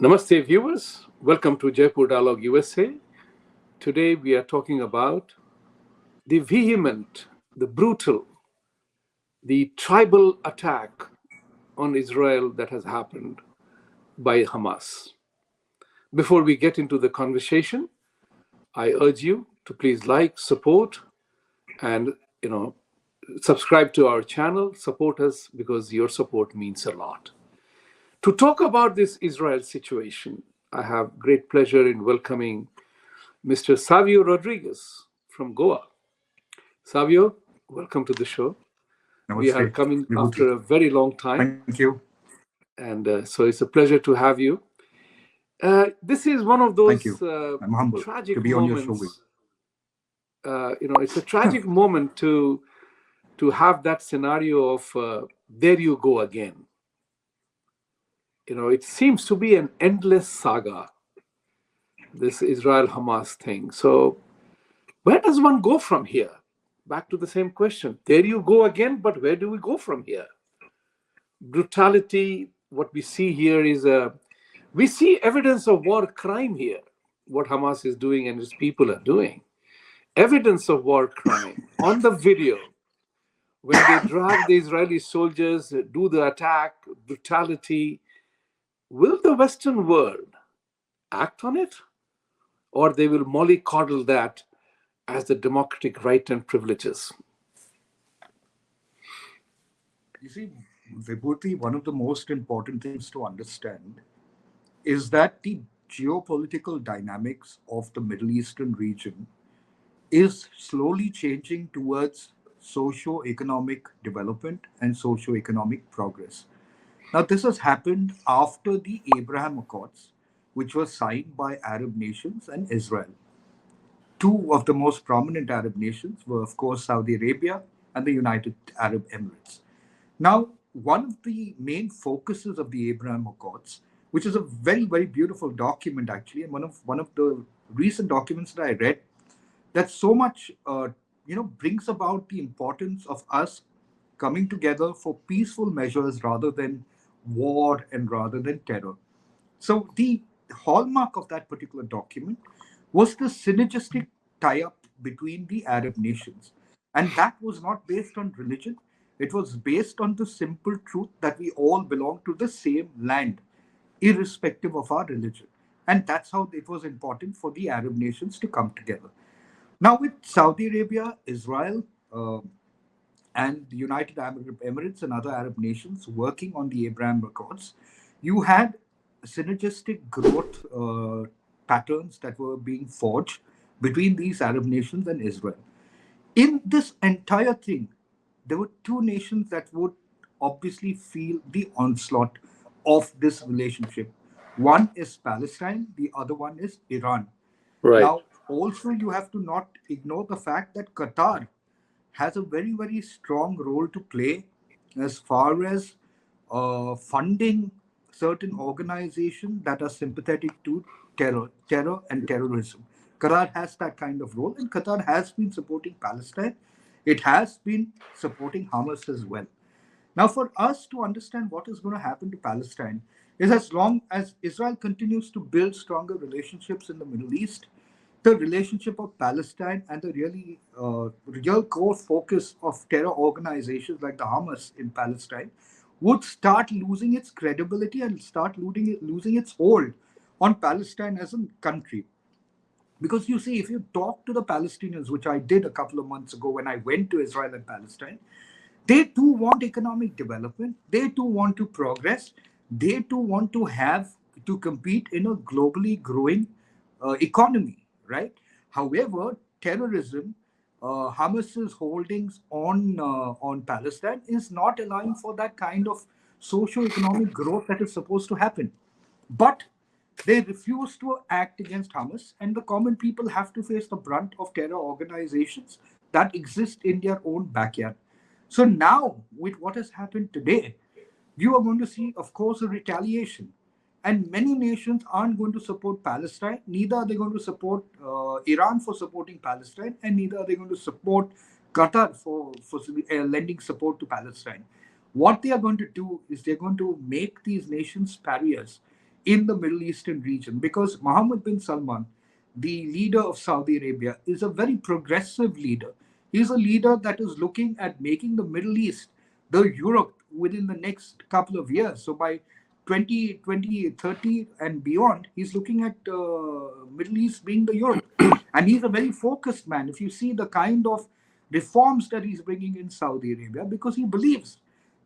Namaste, viewers. Welcome to Jaipur Dialogue USA. Today we are talking about the vehement, the brutal, the tribal attack on Israel that has happened by Hamas. Before we get into the conversation, I urge you to please like, support, and subscribe to our channel, support us because your support means a lot. To talk about this Israel situation, I have great pleasure in welcoming Mr. Savio Rodriguez from Goa. Savio, welcome to the show. We are Namaste, coming Vibhuti. after a very long time. Thank you. And so it's a pleasure to have you. This is one of Thank those you. I'm humbled tragic to be on your show. moments. It's a tragic moment to have that scenario of there you go again. It seems to be an endless saga, this Israel-Hamas thing. So where does one go from here? Back to the same question. There you go again, but where do we go from here? Brutality, what we see here is we see evidence of war crime here, what Hamas is doing and its people are doing. Evidence of war crime on the video. When they drag the Israeli soldiers, do the attack, brutality, will the Western world act on it? Or they will mollycoddle that as the democratic right and privileges? You see, Vibhuti, one of the most important things to understand is that the geopolitical dynamics of the Middle Eastern region is slowly changing towards socio-economic development and socio-economic progress. Now, this has happened after the Abraham Accords, which were signed by Arab nations and Israel. Two of the most prominent Arab nations were, of course, Saudi Arabia and the United Arab Emirates. Now, one of the main focuses of the Abraham Accords, which is a very, very beautiful document, actually, and one of the recent documents that I read, that so much, brings about the importance of us coming together for peaceful measures rather than war and rather than terror. So the hallmark of that particular document was the synergistic tie-up between the Arab nations. And that was not based on religion. It was based on the simple truth that we all belong to the same land, irrespective of our religion. And that's how it was important for the Arab nations to come together. Now, with Saudi Arabia, Israel, and the United Arab Emirates and other Arab nations working on the Abraham Accords, you had synergistic growth patterns that were being forged between these Arab nations and Israel. In this entire thing, there were two nations that would obviously feel the onslaught of this relationship. One is Palestine, the other one is Iran. Right. Now, also, you have to not ignore the fact that Qatar has a very, very strong role to play as far as funding certain organizations that are sympathetic to terror and terrorism. Qatar has that kind of role, and Qatar has been supporting Palestine. It has been supporting Hamas as well. Now, for us to understand what is going to happen to Palestine is, as long as Israel continues to build stronger relationships in the Middle East, the relationship of Palestine and the real core focus of terror organizations like the Hamas in Palestine would start losing its credibility and start losing its hold on Palestine as a country. Because you see, if you talk to the Palestinians, which I did a couple of months ago when I went to Israel and Palestine, they too want economic development. They too want to progress. They too want to compete in a globally growing economy, right? However, terrorism, Hamas's holdings on Palestine is not allowing for that kind of socio-economic growth that is supposed to happen. But they refuse to act against Hamas, and the common people have to face the brunt of terror organizations that exist in their own backyard. So now, with what has happened today, you are going to see, of course, a retaliation. And many nations aren't going to support Palestine. Neither are they going to support Iran for supporting Palestine, and neither are they going to support Qatar for lending support to Palestine. What they are going to do is they're going to make these nations pariahs in the Middle Eastern region, because Mohammed bin Salman, the leader of Saudi Arabia, is a very progressive leader. He's a leader that is looking at making the Middle East the Europe within the next couple of years. So by 2030 and beyond, he's looking at Middle East being the Europe. And he's a very focused man. If you see the kind of reforms that he's bringing in Saudi Arabia, because he believes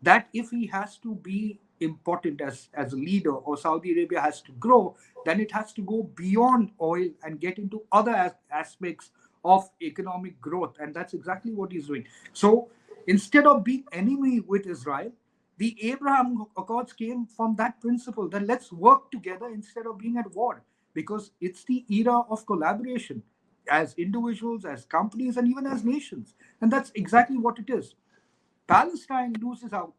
that if he has to be important as a leader, or Saudi Arabia has to grow, then it has to go beyond oil and get into other aspects of economic growth. And that's exactly what he's doing. So instead of being enemy with Israel, the Abraham Accords came from that principle that let's work together instead of being at war, because it's the era of collaboration as individuals, as companies, and even as nations. And that's exactly what it is. Palestine loses out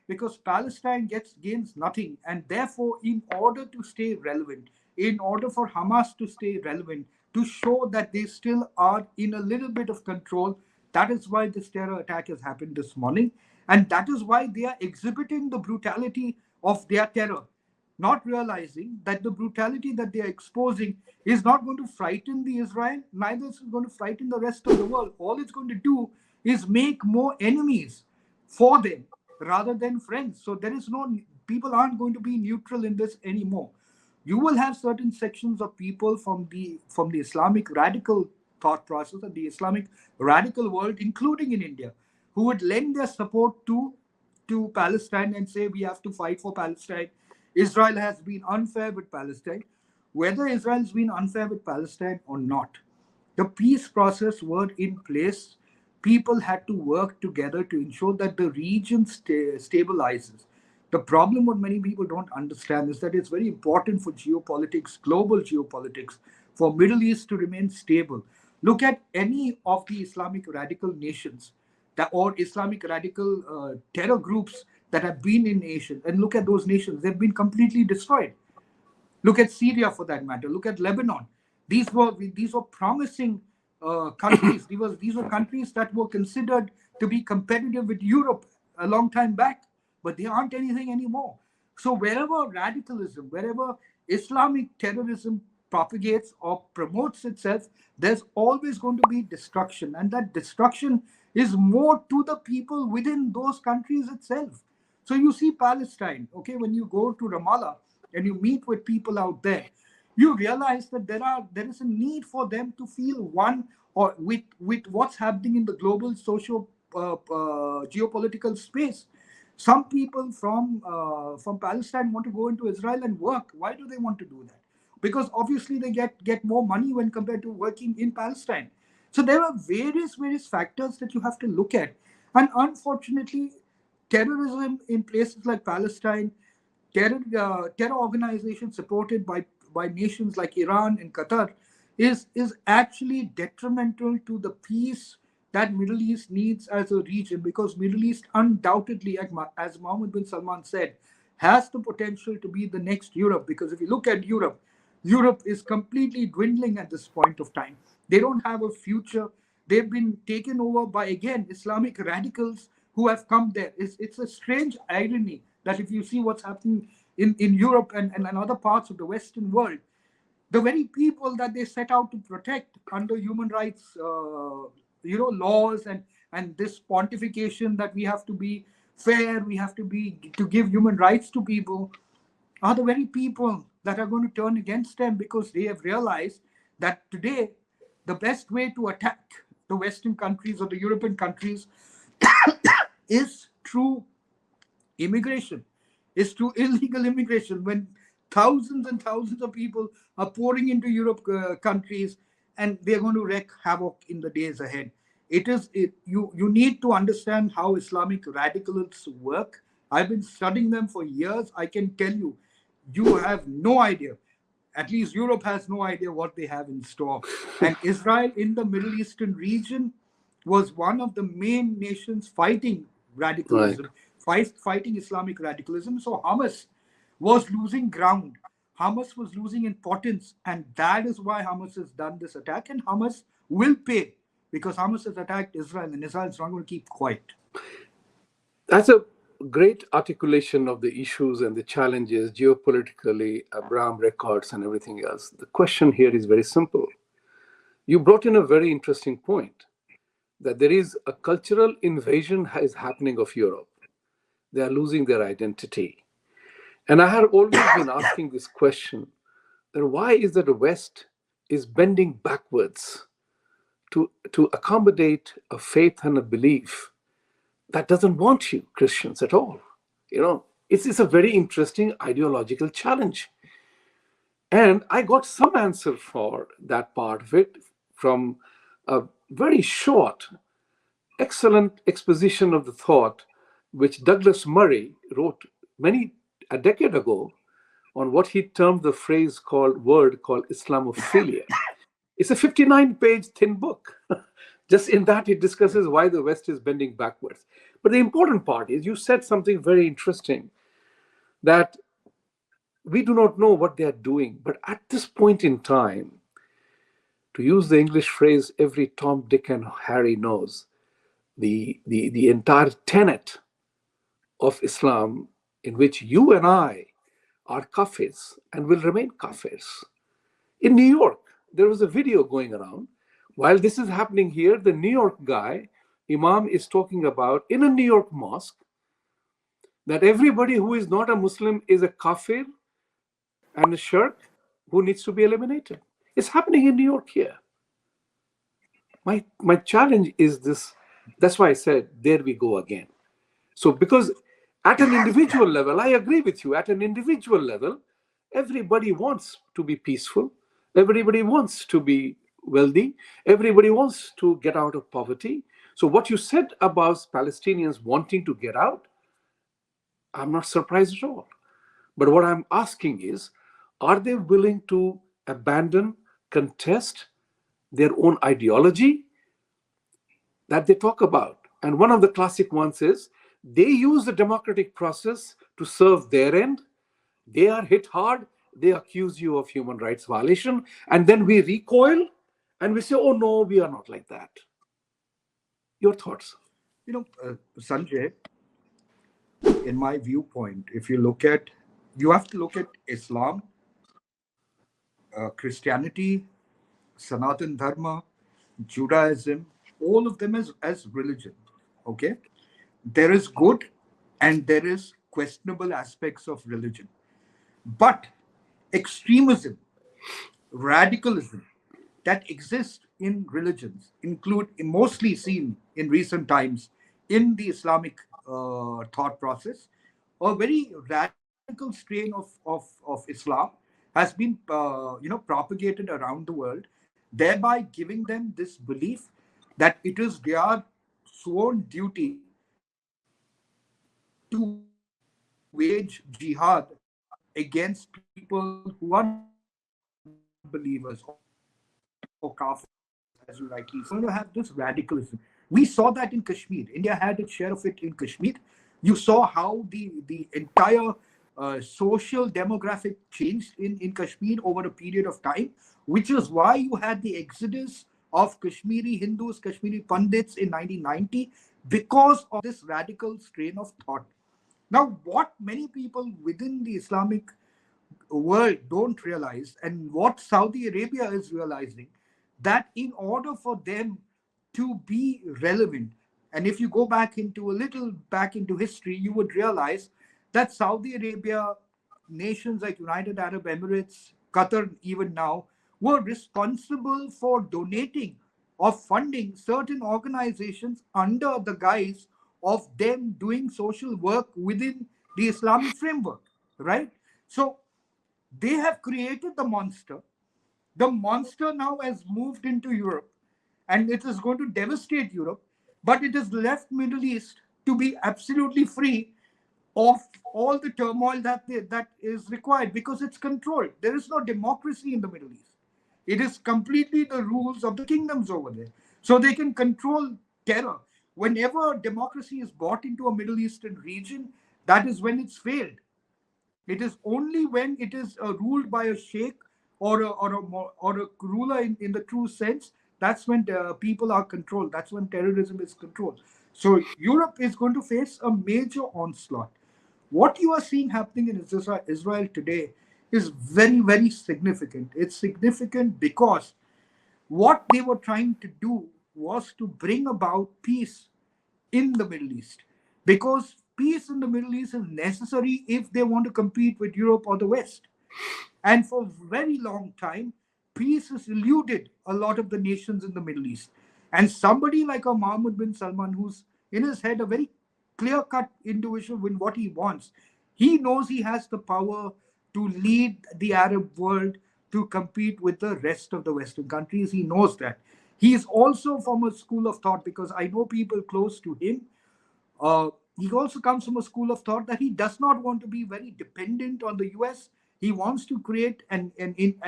because Palestine gains nothing, and therefore, in order to stay relevant, in order for Hamas to stay relevant, to show that they still are in a little bit of control, that is why this terror attack has happened this morning, and that is why they are exhibiting the brutality of their terror, not realizing that the brutality that they are exposing is not going to frighten the Israel, neither is it going to frighten the rest of the world. All it's going to do is make more enemies for them rather than friends. So there is no, people aren't going to be neutral in this anymore. You will have certain sections of people from the Islamic radical thought process and the Islamic radical world, including in India, who would lend their support to Palestine and say we have to fight for Palestine. Israel has been unfair with Palestine. Whether Israel has been unfair with Palestine or not, the peace process were in place. People had to work together to ensure that the region stabilizes. The problem, what many people don't understand, is that it's very important for geopolitics, global geopolitics, for Middle East to remain stable. Look at any of the Islamic radical nations that, or Islamic radical terror groups that have been in nations, and look at those nations. They've been completely destroyed. Look at Syria for that matter. Look at Lebanon. These were promising countries. These were countries that were considered to be competitive with Europe a long time back, but they aren't anything anymore. So wherever radicalism, wherever Islamic terrorism propagates or promotes itself, there's always going to be destruction, and that destruction is more to the people within those countries itself. So you see Palestine, okay, when you go to Ramallah and you meet with people out there, you realize that there is a need for them to feel one or with what's happening in the global social geopolitical space. Some people from Palestine want to go into Israel and work. Why do they want to do that? Because obviously they get more money when compared to working in Palestine. So there are various factors that you have to look at, and unfortunately, terrorism in places like Palestine, terror organizations supported by nations like Iran and Qatar, is actually detrimental to the peace that Middle East needs as a region, because Middle East undoubtedly, as Mohammed bin Salman said, has the potential to be the next Europe. Because if you look at Europe, Europe is completely dwindling at this point of time. They don't have a future. They've been taken over by, again, Islamic radicals who have come there. It's a strange irony that if you see what's happening in Europe and other parts of the Western world, the very people that they set out to protect under human rights laws, and this pontification that we have to be fair, we have to give human rights to people, are the very people that are going to turn against them, because they have realized that today the best way to attack the Western countries or the European countries is through immigration, is through illegal immigration. When thousands and thousands of people are pouring into Europe countries, and they're going to wreak havoc in the days ahead. You need to understand how Islamic radicals work. I've been studying them for years. I can tell you, you have no idea. At least Europe has no idea what they have in store. And Israel in the Middle Eastern region was one of the main nations fighting Right. radicalism, fighting Islamic radicalism. So Hamas was losing ground. Hamas was losing importance. And that is why Hamas has done this attack. And Hamas will pay, because Hamas has attacked Israel, and Israel is not going to keep quiet. That's a great articulation of the issues and the challenges geopolitically, Abraham records, and everything else. The question here is very simple. You brought in a very interesting point that there is a cultural invasion is happening of Europe. They are losing their identity. And I have always been asking this question that why is that the West is bending backwards to accommodate a faith and a belief that doesn't want you, Christians, at all? You know, it's a very interesting ideological challenge. And I got some answer for that part of it from a very short, excellent exposition of the thought which Douglas Murray wrote a decade ago on what he termed the word called Islamophilia. It's a 59-page thin book. Just in that, it discusses why the West is bending backwards. But the important part is you said something very interesting, that we do not know what they are doing. But at this point in time, to use the English phrase, every Tom, Dick, and Harry knows the entire tenet of Islam, in which you and I are kafirs and will remain kafirs. In New York, there was a video going around. While this is happening here, the New York guy, Imam, is talking about in a New York mosque that everybody who is not a Muslim is a kafir and a shirk who needs to be eliminated. It's happening in New York here. My challenge is this. That's why I said, there we go again. So because at an individual level, I agree with you, at an individual level, everybody wants to be peaceful. Everybody wants to be wealthy. Everybody wants to get out of poverty. So what you said about Palestinians wanting to get out, I'm not surprised at all. But what I'm asking is, are they willing to abandon, contest their own ideology that they talk about? And one of the classic ones is they use the democratic process to serve their end. They are hit hard. They accuse you of human rights violation. And then we recoil and we say, oh, no, we are not like that. Your thoughts? Sanjay, in my viewpoint, if you have to look at Islam, Christianity, Sanatan Dharma, Judaism, all of them as religion. Okay? There is good and there is questionable aspects of religion. But extremism, radicalism that exist in religions include mostly seen in recent times in the Islamic thought process. A very radical strain of Islam has been propagated around the world, thereby giving them this belief that it is their sworn duty to wage jihad against people who are not believers or kafirs, as you rightly said. So they are going to have this radicalism. We saw that in Kashmir. India had its share of it in Kashmir. You saw how the entire social demographic changed in Kashmir over a period of time, which is why you had the exodus of Kashmiri Hindus, Kashmiri Pandits in 1990, because of this radical strain of thought. Now, what many people within the Islamic world don't realize, and what Saudi Arabia is realizing, that in order for them to be relevant, and if you go back into a little back into history, you would realize that Saudi Arabia, nations like United Arab Emirates, Qatar, even now, were responsible for donating or funding certain organizations under the guise of them doing social work within the Islamic framework, right? So they have created the monster. The monster now has moved into Europe and it is going to devastate Europe, but it has left Middle East to be absolutely free of all the turmoil that is required because it's controlled. There is no democracy in the Middle East. It is completely the rules of the kingdoms over there. So they can control terror. Whenever democracy is brought into a Middle Eastern region, that is when it's failed. It is only when it is ruled by a sheikh or a ruler in the true sense, that's when people are controlled. That's when terrorism is controlled. So Europe is going to face a major onslaught. What you are seeing happening in Israel today is very, very significant. It's significant because what they were trying to do was to bring about peace in the Middle East. Because peace in the Middle East is necessary if they want to compete with Europe or the West. And for a very long time, peace has eluded a lot of the nations in the Middle East. And somebody like a Mohammed bin Salman, who's in his head a very clear cut individual with what he wants, he knows he has the power to lead the Arab world to compete with the rest of the Western countries. He knows that. He is also from a school of thought, because I know people close to him. He also comes from a school of thought that he does not want to be very dependent on the US. He wants to create an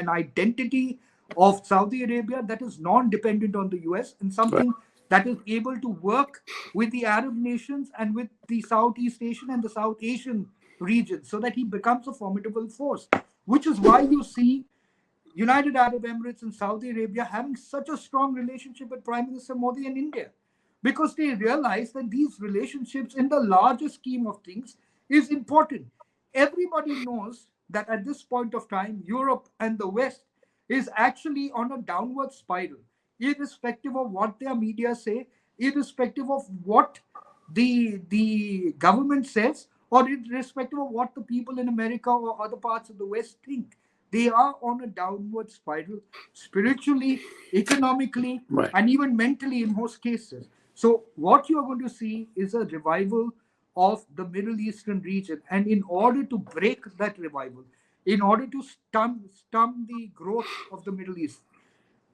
identity of Saudi Arabia that is non dependent on the US, and Right. something that is able to work with the Arab nations and with the Southeast Asian and the South Asian region, so that he becomes a formidable force, which is why you see United Arab Emirates and Saudi Arabia having such a strong relationship with Prime Minister Modi in India, because they realize that these relationships, in the larger scheme of things, is important. Everybody knows that at this point of time, Europe and the West is actually on a downward spiral, irrespective of what their media say, irrespective of what the government says, or irrespective of what the people in America or other parts of the West think. They are on a downward spiral, spiritually, economically, Right. and even mentally in most cases. So, what you are going to see is a revival of the Middle Eastern region. And in order to break that revival, in order to stum the growth of the Middle East,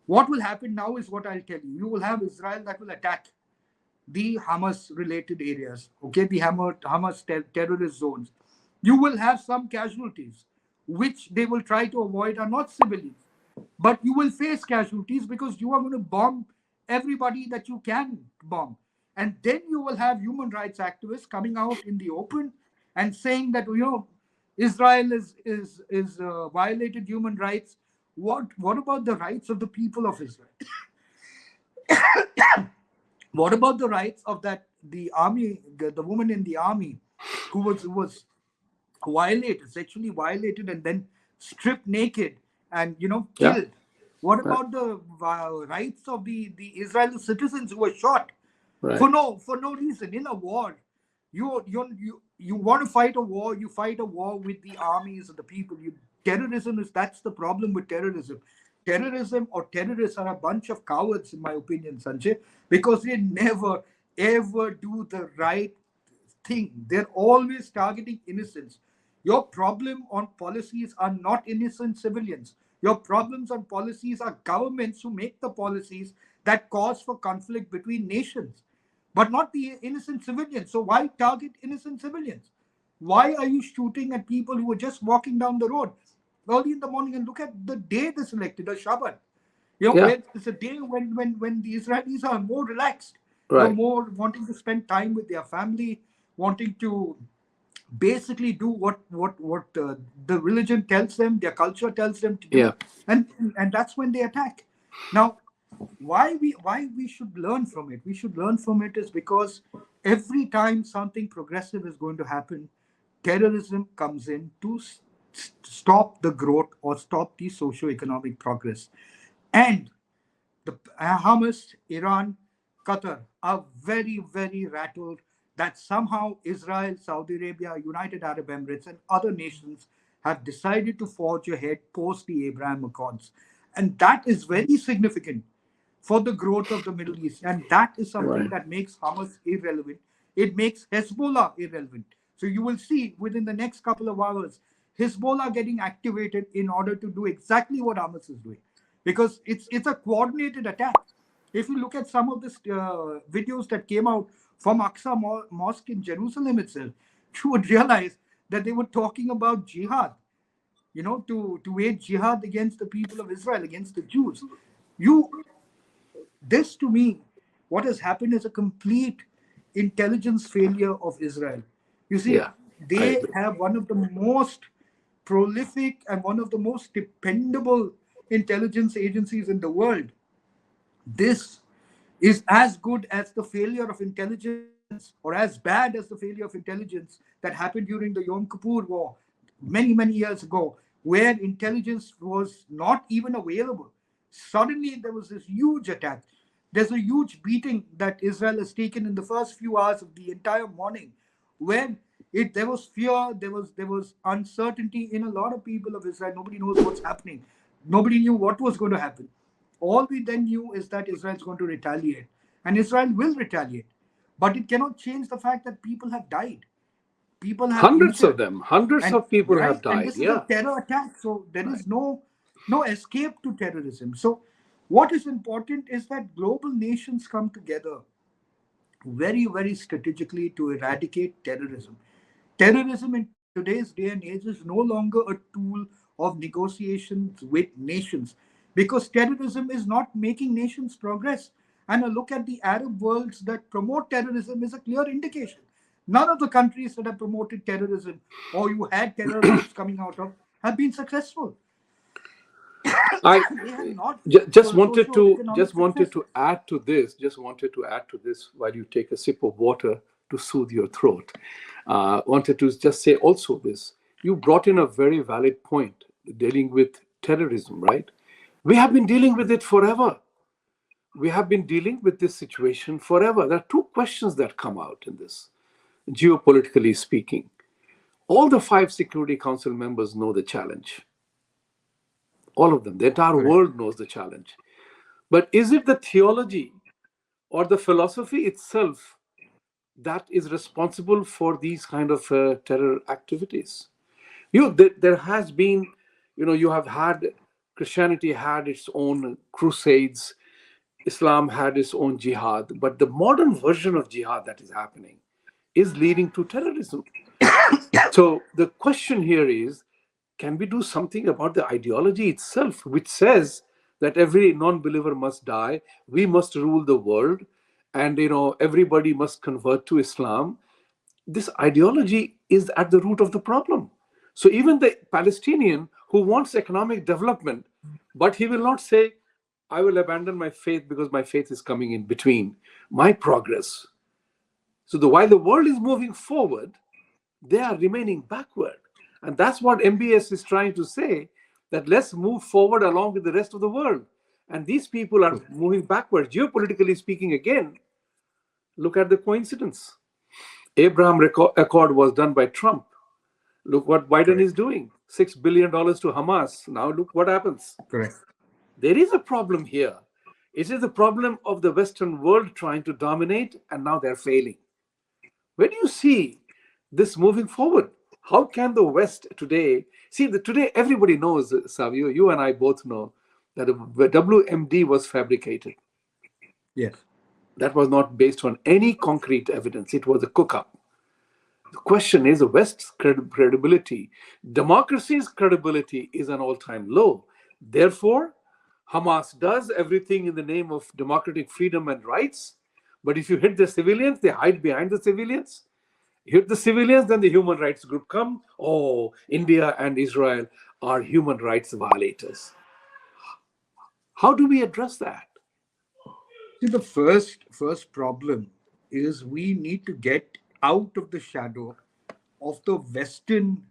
what will happen now is what I'll tell you. You will have Israel that will attack the Hamas related areas, okay, the Hamas terrorist zones. You will have some casualties, which they will try to avoid are not civilians, but you will face casualties because you are going to bomb everybody that you can bomb. And then you will have human rights activists coming out in the open and saying that, Israel is violated human rights. What about the rights of the people of Israel? What about the rights of that the army, the woman in the army who was violated, sexually violated, and then stripped naked and Yeah. killed? What Right. about the rights of the Israeli citizens who were shot Right. for no reason in a war? You want to fight a war, you fight a war with the armies of the people. Terrorism is that's the problem with terrorism. Terrorism or terrorists are a bunch of cowards, in my opinion, Sanjay, because they never ever do the right thing. They're always targeting innocents. Your problem on policies are not innocent civilians. Your problems on policies are governments who make the policies that cause for conflict between nations, but not the innocent civilians. So why target innocent civilians? Why are you shooting at people who are just walking down the road early in the morning? And look at the day they selected, a Shabbat. Yeah. It's a day when the Israelis are more relaxed, Right. more wanting to spend time with their family, wanting to basically do what the religion tells them, their culture tells them to Yeah. do, and that's when they attack. Now, why we should learn from it? We should learn from it is because every time something progressive is going to happen, terrorism comes in to stop the growth or stop the socio-economic progress. And the Hamas, Iran, Qatar are very, very rattled that somehow Israel, Saudi Arabia, United Arab Emirates, and other nations have decided to forge ahead post the Abraham Accords. And that is very significant for the growth of the Middle East. And that is something Right. that makes Hamas irrelevant. It makes Hezbollah irrelevant. So you will see within the next couple of hours, Hezbollah getting activated in order to do exactly what Hamas is doing, because it's a coordinated attack. If you look at some of the videos that came out from Aqsa Mosque in Jerusalem itself, you would realize that they were talking about jihad, to wage jihad against the people of Israel, against the Jews. You This to me, what has happened is a complete intelligence failure of Israel. You see, Yeah. I they agree. have one of the most prolific and one of the most dependable intelligence agencies in the world. This is as good as the failure of intelligence or as bad as the failure of intelligence that happened during the Yom Kippur War many, many years ago, where intelligence was not even available. Suddenly, there was this huge attack. There's a huge beating that Israel has taken in the first few hours of the entire morning, when there was fear, there was uncertainty in a lot of people of Israel. Nobody knows what's happening. Nobody knew what was going to happen. All we then knew is that Israel is going to retaliate, and Israel will retaliate. But it cannot change the fact that people have died, people have Hundreds of injured, them, hundreds and of people have right, and died. this is a Yeah. terror attack. So there Right. is no escape to terrorism. So what is important is that global nations come together very, very strategically to eradicate terrorism. Terrorism in today's day and age is no longer a tool of negotiations with nations, because terrorism is not making nations progress. And a look at the Arab worlds that promote terrorism is a clear indication. None of the countries that have promoted terrorism or you had terror groups coming out of have been successful. I They have not just wanted to socio-economic successes. add to this. Just wanted to add to this while you take a sip of water to soothe your throat. Wanted to just say also this. You brought in a very valid point dealing with terrorism, right? We have been dealing with it forever. We have been dealing with this situation forever. There are two questions that come out in this, geopolitically speaking. All the five Security Council members know the challenge. All of them. The entire Correct. world knows the challenge. But is it the theology or the philosophy itself that is responsible for these kind of terror activities? There has been, you have had Christianity had its own crusades, Islam had its own jihad, but the modern version of jihad that is happening is leading to terrorism. So the question here is, can we do something about the ideology itself, which says that every non-believer must die, we must rule the world, and everybody must convert to Islam? This ideology is at the root of the problem. So even the Palestinian who wants economic development, but he will not say, I will abandon my faith because my faith is coming in between my progress. So while the world is moving forward, they are remaining backward. And that's what MBS is trying to say, that let's move forward along with the rest of the world. And these people are True. moving backward. Geopolitically speaking, again, look at the coincidence. Abraham Accord was done by Trump. Look what Biden is Correct. doing, $6 billion to Hamas. Now look what happens. Correct. There is a problem here. It is the problem of the Western world trying to dominate, and now they're failing. Where do you see this moving forward? How can the West today see that today everybody knows, Savio, you and I both know that the WMD was fabricated. Yes. That was not based on any concrete evidence. It was a cook-up. The question is the West's credibility. Democracy's credibility is an all-time low. Therefore, Hamas does everything in the name of democratic freedom and rights. But if you hit the civilians, they hide behind the civilians. Hit the civilians, then the human rights group come. Oh, India and Israel are human rights violators. How do we address that? See, the first problem is we need to get out of the shadow of the Western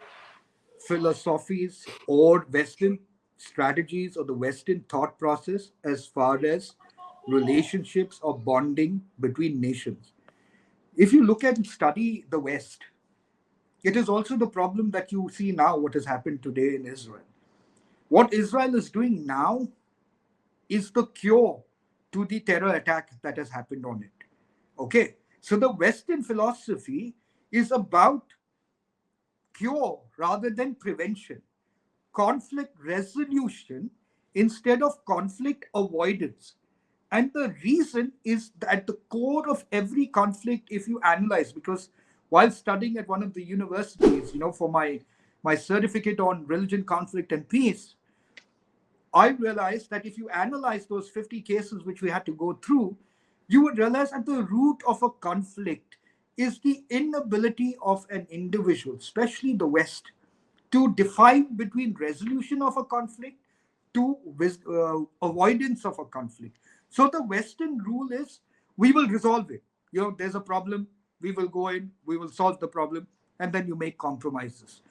philosophies or Western strategies or the Western thought process as far as relationships or bonding between nations. If you look and study the West, it is also the problem that you see now, what has happened today in Israel. What Israel is doing now is the cure to the terror attack that has happened on it. Okay, so the Western philosophy is about cure rather than prevention, conflict resolution instead of conflict avoidance. And the reason is at the core of every conflict, if you analyze, because while studying at one of the universities, for my certificate on religion, conflict, and peace, I realized that if you analyze those 50 cases which we had to go through, you would realize at the root of a conflict is the inability of an individual, especially the West, to define between resolution of a conflict to avoidance of a conflict. So the Western rule is we will resolve it. There's a problem, we will go in, we will solve the problem, and then you make compromises.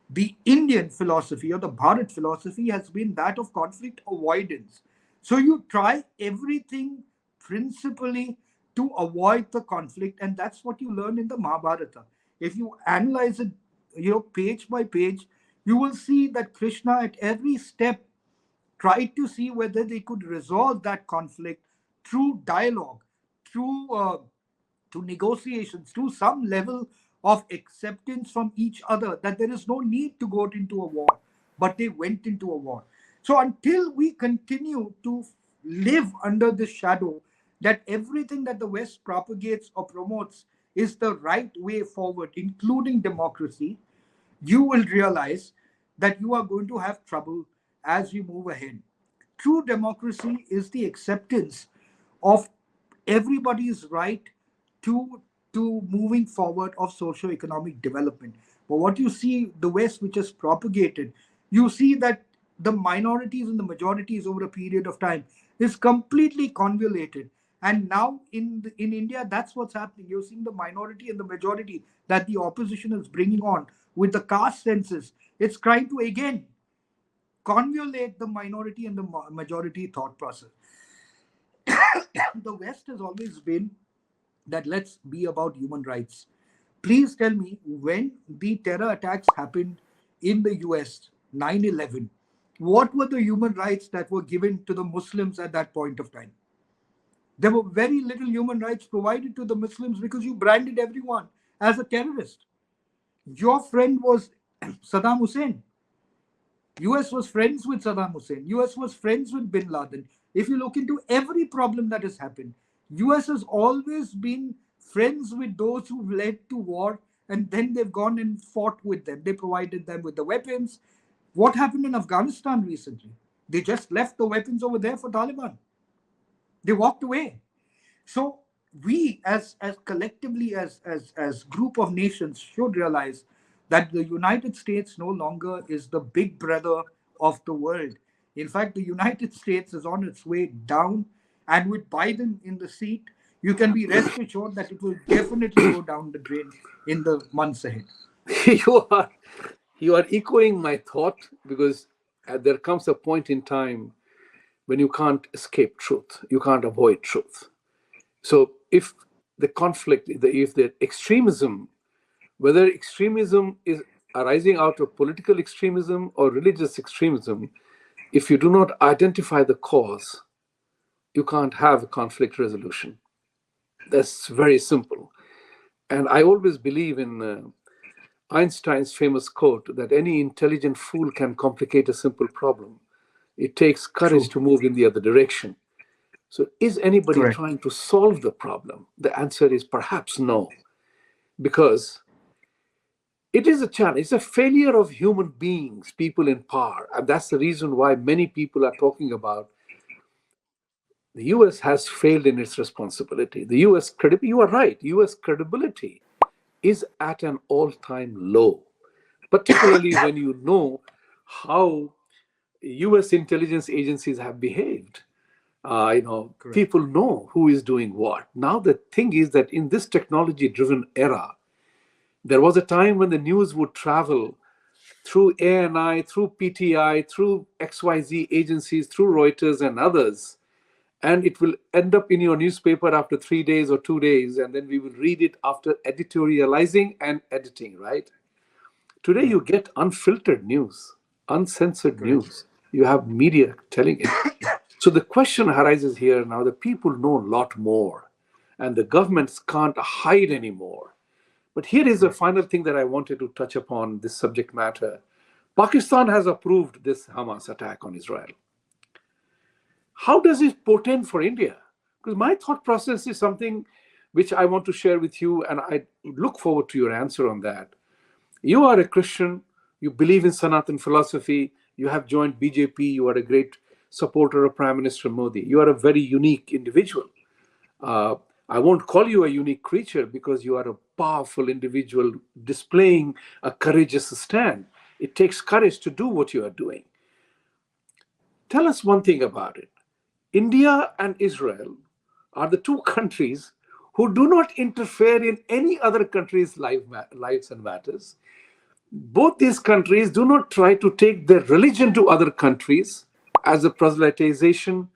The Indian philosophy or the Bharat philosophy has been that of conflict avoidance. So you try everything principally to avoid the conflict, and that's what you learn in the Mahabharata. If you analyze it, page by page, you will see that Krishna at every step tried to see whether they could resolve that conflict through dialogue, through to negotiations, to some level of acceptance from each other that there is no need to go into a war, but they went into a war. So until we continue to live under the shadow that everything that the West propagates or promotes is the right way forward, including democracy, you will realize that you are going to have trouble as you move ahead. True democracy is the acceptance of everybody's right to moving forward of socio-economic development. But what you see, the West, which is propagated, you see that the minorities and the majorities over a period of time is completely convoluted. And now in India, that's what's happening. You're seeing the minority and the majority that the opposition is bringing on with the caste census. It's trying to again convolute the minority and the majority thought process. The West has always been that let's be about human rights. Please tell me, when the terror attacks happened in the US, 9/11, what were the human rights that were given to the Muslims at that point of time? There were very little human rights provided to the Muslims because you branded everyone as a terrorist. Your friend was Saddam Hussein. US was friends with Saddam Hussein. US was friends with bin Laden. If you look into every problem that has happened, US has always been friends with those who led to war, and then they've gone and fought with them. They provided them with the weapons. What happened in Afghanistan recently? They just left the weapons over there for Taliban. They walked away. So we as collectively as group of nations should realize that the United States no longer is the big brother of the world. In fact, the United States is on its way down, and with Biden in the seat, you can be rest assured that it will definitely go down the drain in the months ahead. you are you are echoing my thought, because there comes a point in time when you can't escape truth, you can't avoid truth. So if the conflict, if the extremism, whether extremism is arising out of political extremism or religious extremism, if you do not identify the cause, you can't have a conflict resolution. That's very simple. And I always believe in Einstein's famous quote that any intelligent fool can complicate a simple problem. It takes courage True. to move in the other direction. So, is anybody Correct. trying to solve the problem? The answer is perhaps no, because it is a challenge. It's a failure of human beings, people in power. And that's the reason why many people are talking about the US has failed in its responsibility. The US credibility, you are right, US credibility is at an all time low, particularly when you know how US intelligence agencies have behaved. Correct. People know who is doing what. Now, the thing is that in this technology driven era, there was a time when the news would travel through ANI, through PTI, through XYZ agencies, through Reuters and others, and it will end up in your newspaper after 3 days or 2 days, and then we will read it after editorializing and editing, right? Today, Right. you get unfiltered news, uncensored Correct. news. You have media telling it. So the question arises here now: the people know a lot more, and the governments can't hide anymore. But here is the Correct. final thing that I wanted to touch upon this subject matter. Pakistan has approved this Hamas attack on Israel. How does it portend for India? Because my thought process is something which I want to share with you, and I look forward to your answer on that. You are a Christian, you believe in Sanatan philosophy, you have joined BJP, you are a great supporter of Prime Minister Modi. You are a very unique individual. Uh, I won't call you a unique creature because you are a powerful individual displaying a courageous stand. It takes courage to do what you are doing. Tell us one thing about it. India and Israel are the two countries who do not interfere in any other country's lives and matters. Both these countries do not try to take their religion to other countries as a proselytization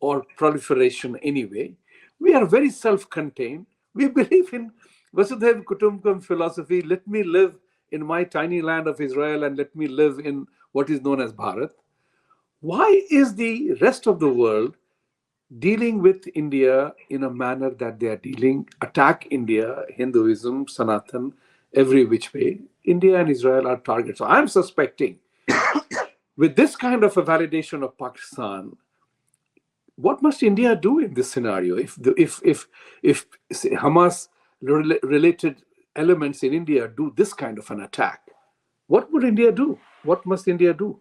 or proliferation anyway. We are very self contained. We believe in Vasudhaiva Kutumbakam philosophy. Let me live in my tiny land of Israel and let me live in what is known as Bharat. Why is the rest of the world dealing with India in a manner that they are dealing, attack India, Hinduism, Sanatan, every which way? India and Israel are targets. So I'm suspecting with this kind of a validation of Pakistan, what must India do in this scenario? If say, Hamas related elements in India do this kind of an attack, what would India do? What must India do?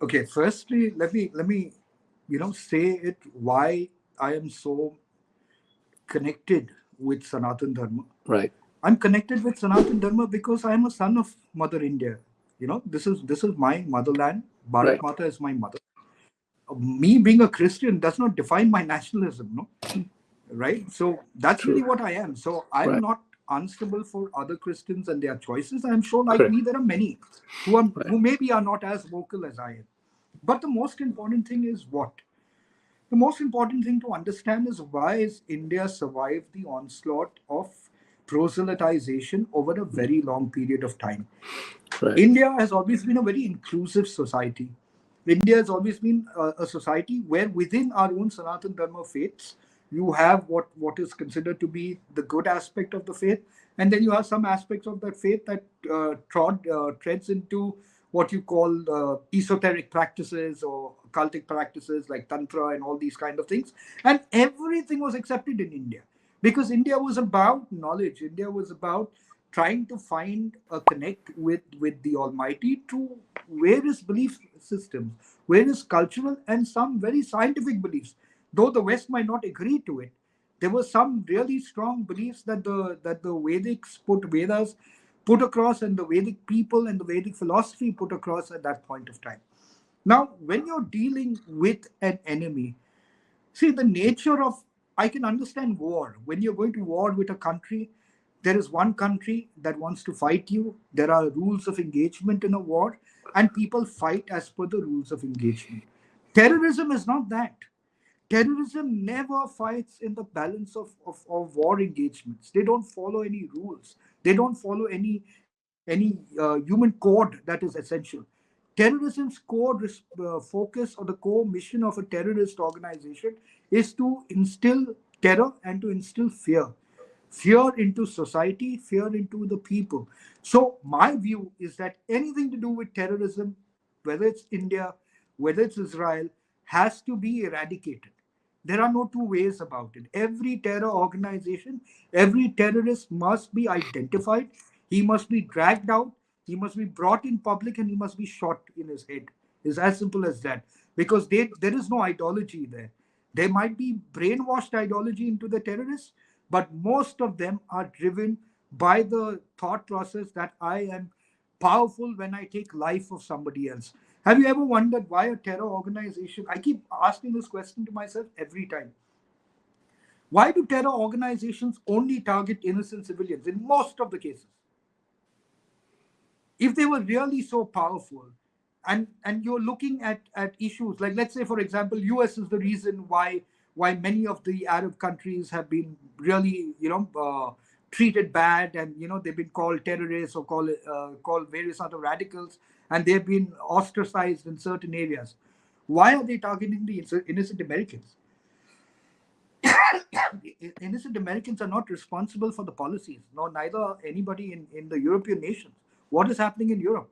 Okay, firstly, let me say it why I am so connected with Sanatan Dharma. Right, I'm connected with Sanatan Dharma because I am a son of Mother India. This is my motherland. Bharat right, Mata is my mother. Me being a Christian does not define my nationalism, no? Right? So that's really true, what I am. So I'm right, not answerable for other Christians and their choices. I'm sure, like correct, me, there are many who are right, who maybe are not as vocal as I am. But the most important thing is what? The most important thing to understand is why is India survived the onslaught of proselytization over a very long period of time. right, India has always been a very inclusive society. India has always been a society where within our own Sanatan Dharma faiths, you have what is considered to be the good aspect of the faith, and then you have some aspects of that faith that treads into what you call esoteric practices or cultic practices like tantra and all these kind of things. And everything was accepted in India because India was about knowledge. India was about trying to find a connect with the Almighty through various belief systems, various cultural and some very scientific beliefs. Though the West might not agree to it, there were some really strong beliefs that the Vedics put Vedas put across and the Vedic people and the Vedic philosophy put across at that point of time. Now, when you're dealing with an enemy, see, the nature of, I can understand war. When you're going to war with a country, there is one country that wants to fight you. There are rules of engagement in a war, and people fight as per the rules of engagement. Terrorism is not that. Terrorism never fights in the balance of war engagements. They don't follow any rules. They don't follow any human code that is essential. Terrorism's focus or the core mission of a terrorist organization is to instill terror and to instill fear. Fear into society, fear into the people. So, my view is that anything to do with terrorism, whether it's India, whether it's Israel, has to be eradicated. There are no two ways about it. Every terror organization, every terrorist must be identified. He must be dragged out. He must be brought in public and he must be shot in his head. It's as simple as that. Because there is no ideology there. There might be brainwashed ideology into the terrorists, but most of them are driven by the thought process that I am powerful when I take life of somebody else. Have you ever wondered why a terror organization? I keep asking this question to myself every time. Why do terror organizations only target innocent civilians in most of the cases? If they were really so powerful, and you're looking at issues like, let's say for example, US is the reason why many of the Arab countries have been really treated bad, and they've been called terrorists or called various other radicals, and they've been ostracized in certain areas. Why are they targeting the innocent Americans? Innocent Americans are not responsible for the policies, nor neither anybody in the European nations. What is happening in Europe?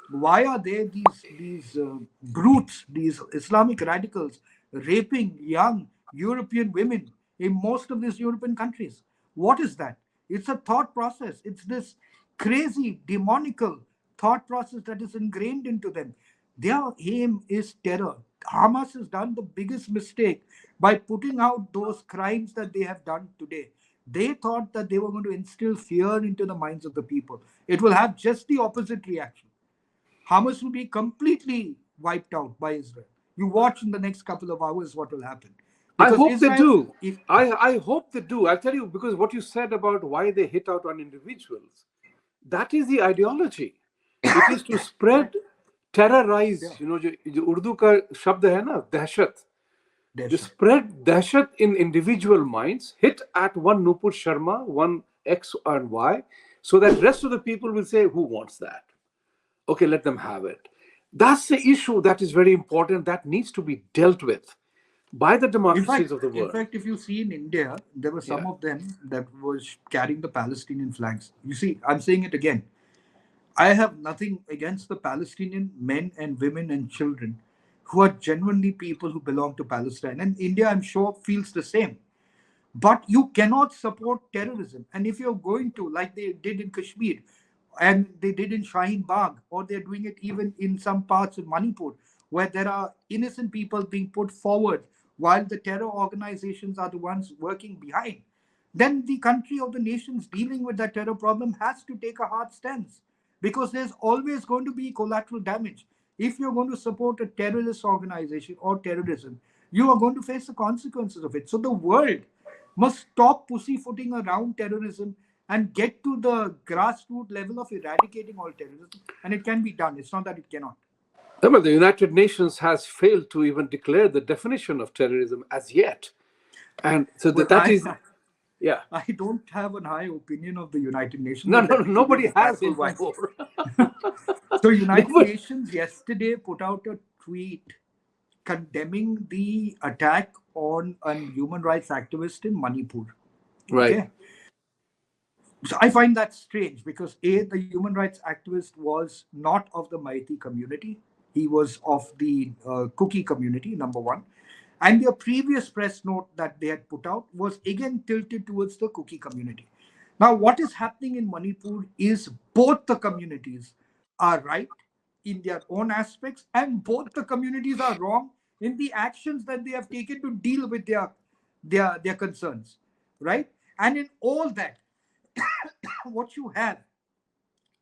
Why are there these brutes, these Islamic radicals, raping young European women in most of these European countries? What is that? It's a thought process. It's this crazy, demonical thought process that is ingrained into them. Their aim is terror. Hamas has done the biggest mistake by putting out those crimes that they have done today. They thought that they were going to instill fear into the minds of the people. It will have just the opposite reaction. Hamas will be completely wiped out by Israel. You watch in the next couple of hours what will happen. I Because hope they Israel, do. if I hope they do. I'll tell you, because what you said about why they hit out on individuals, that is the ideology. It is to spread, terrorize. yeah, जो उर्दू का शब्द है ना, दहशत. They Desha. spread dahshat in individual minds, hit at one Nupur Sharma, one X and Y, so that rest of the people will say, who wants that? Okay, let them have it. That's the issue that is very important, that needs to be dealt with by the democracies of the In world. fact, if you see in India, there were Yeah. some of them that was carrying the Palestinian flags. You see, I'm saying it again. I have nothing against the Palestinian men and women and children who are genuinely people who belong to Palestine. And India, I'm sure, feels the same. But you cannot support terrorism. And if you're going to, like they did in Kashmir, and they did in Shaheen Bagh, or they're doing it even in some parts of Manipur, where there are innocent people being put forward while the terror organizations are the ones working behind, then the country or the nations dealing with that terror problem has to take a hard stance, because there's always going to be collateral damage. If you're going to support a terrorist organization or terrorism, you are going to face the consequences of it. So the world must stop pussyfooting around terrorism and get to the grassroots level of eradicating all terrorism. And it can be done. It's not that it cannot. Well, the United Nations has failed to even declare the definition of terrorism as yet. And so Well, that is, yeah. I don't have an high opinion of the United Nations, No, but no, let me give you an nobody has example why. anymore. So United Nobody. Nations yesterday put out a tweet condemning the attack on a human rights activist in Manipur. Right. Okay. So I find that strange because A, the human rights activist was not of the Maiti community. He was of the Kuki community, number one. And their previous press note that they had put out was again tilted towards the Kuki community. Now, what is happening in Manipur is both the communities are right in their own aspects, and both the communities are wrong in the actions that they have taken to deal with their concerns, right? And in all that, what you have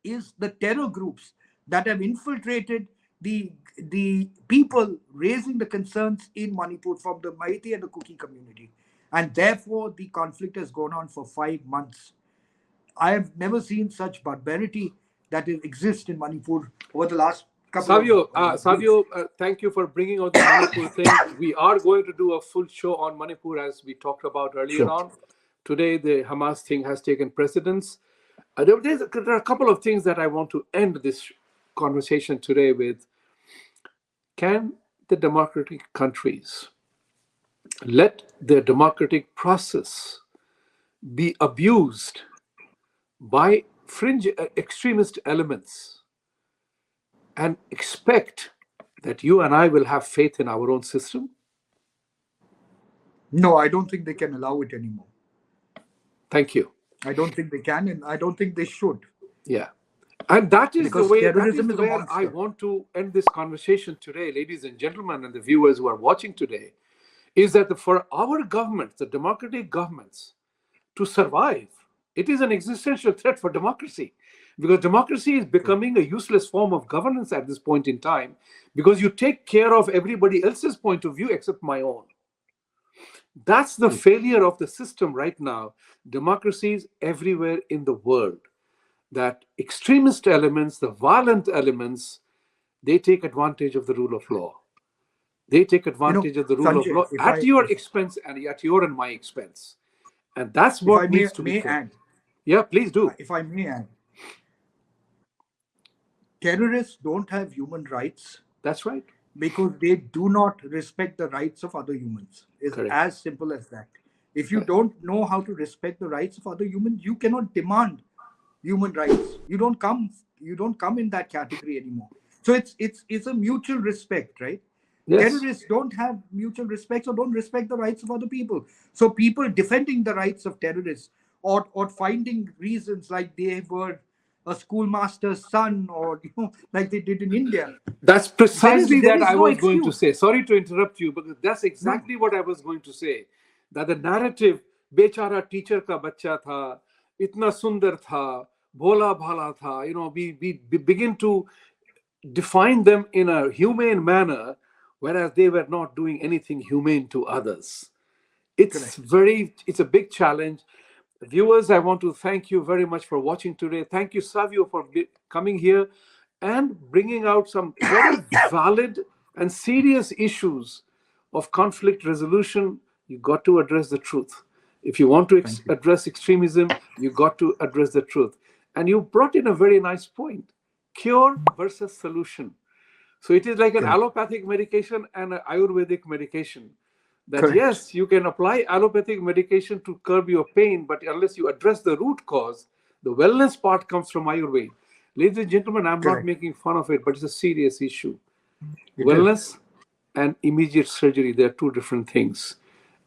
is the terror groups that have infiltrated the people raising the concerns in Manipur from the Maiti and the Kuki community. And therefore, the conflict has gone on for 5 months. I have never seen such barbarity that exists in Manipur over the last couple of weeks. Savio, thank you for bringing out the Manipur thing. We are going to do a full show on Manipur as we talked about earlier Sure. on. Today, the Hamas thing has taken precedence. There are a couple of things that I want to end this conversation today with. Can the democratic countries let their democratic process be abused by fringe extremist elements and expect that you and I will have faith in our own system? No, I don't think they can allow it anymore. Thank you. I don't think they can, and I don't think they should. Yeah. And that is Because terrorism is a where I monster. want to end this conversation today, ladies and gentlemen, and the viewers who are watching today, is that for our governments, the democratic governments, to survive, it is an existential threat for democracy. Because democracy is becoming a useless form of governance at this point in time, because you take care of everybody else's point of view except my own. That's the failure of the system right now. Democracies everywhere in the world, that extremist elements, the violent elements, they take advantage of the rule of law. They take advantage of the rule of Sanjay, law at your expense and at your and my expense. And that's if I what needs to be may fixed. add, Yeah, please do. if I may add, terrorists don't have human rights That's right. because they do not respect the rights of other humans. It's Correct. as simple as that. If you Correct. don't know how to respect the rights of other humans, you cannot demand human rights. You don't come in that category anymore. So it's a mutual respect, right? Yes. Terrorists don't have mutual respect or don't respect the rights of other people. So people defending the rights of terrorists or finding reasons like they were a schoolmaster's son, or like they did in India. That's precisely There that is I no was going to excuse. say. Sorry to interrupt you, but that's exactly what I was going to say. That the narrative, bechara teacher ka bacha tha, itna sundar tha, bhola bhala tha, we begin to define them in a humane manner, whereas they were not doing anything humane to others. It's Correct. it's a big challenge. Viewers, I want to thank you very much for watching today. Thank you, Savio, for coming here and bringing out some very valid and serious issues of conflict resolution. You got to address the truth. If you want to Thank you. address extremism, you got to address the truth. And you brought in a very nice point: cure versus solution. So it is like an Correct. allopathic medication and an Ayurvedic medication. That Correct. yes, you can apply allopathic medication to curb your pain, but unless you address the root cause, the wellness part comes from Ayurveda. Ladies and gentlemen, I'm not Correct. making fun of it, but it's a serious issue. It is. Wellness and immediate surgery, they're two different things.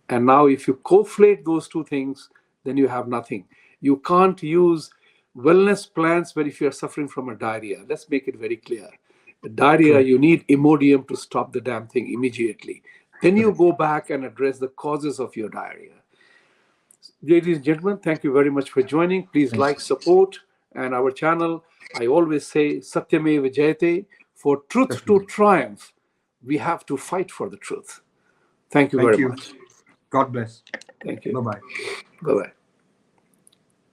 And now, if you conflate those two things, then you have nothing. You can't use wellness plans where if you're suffering from a diarrhea. Let's make it very clear. Diarrhea, Correct. you need Imodium to stop the damn thing immediately. Then you Correct. go back and address the causes of your diarrhea. Ladies and gentlemen, thank you very much for joining. Please Thank like, you. support, and our channel. I always say, Satyameva Jayate. For truth to Definitely. triumph, we have to fight for the truth. Thank you Thank very you. much. God bless. Thank you. Bye bye. Bye bye.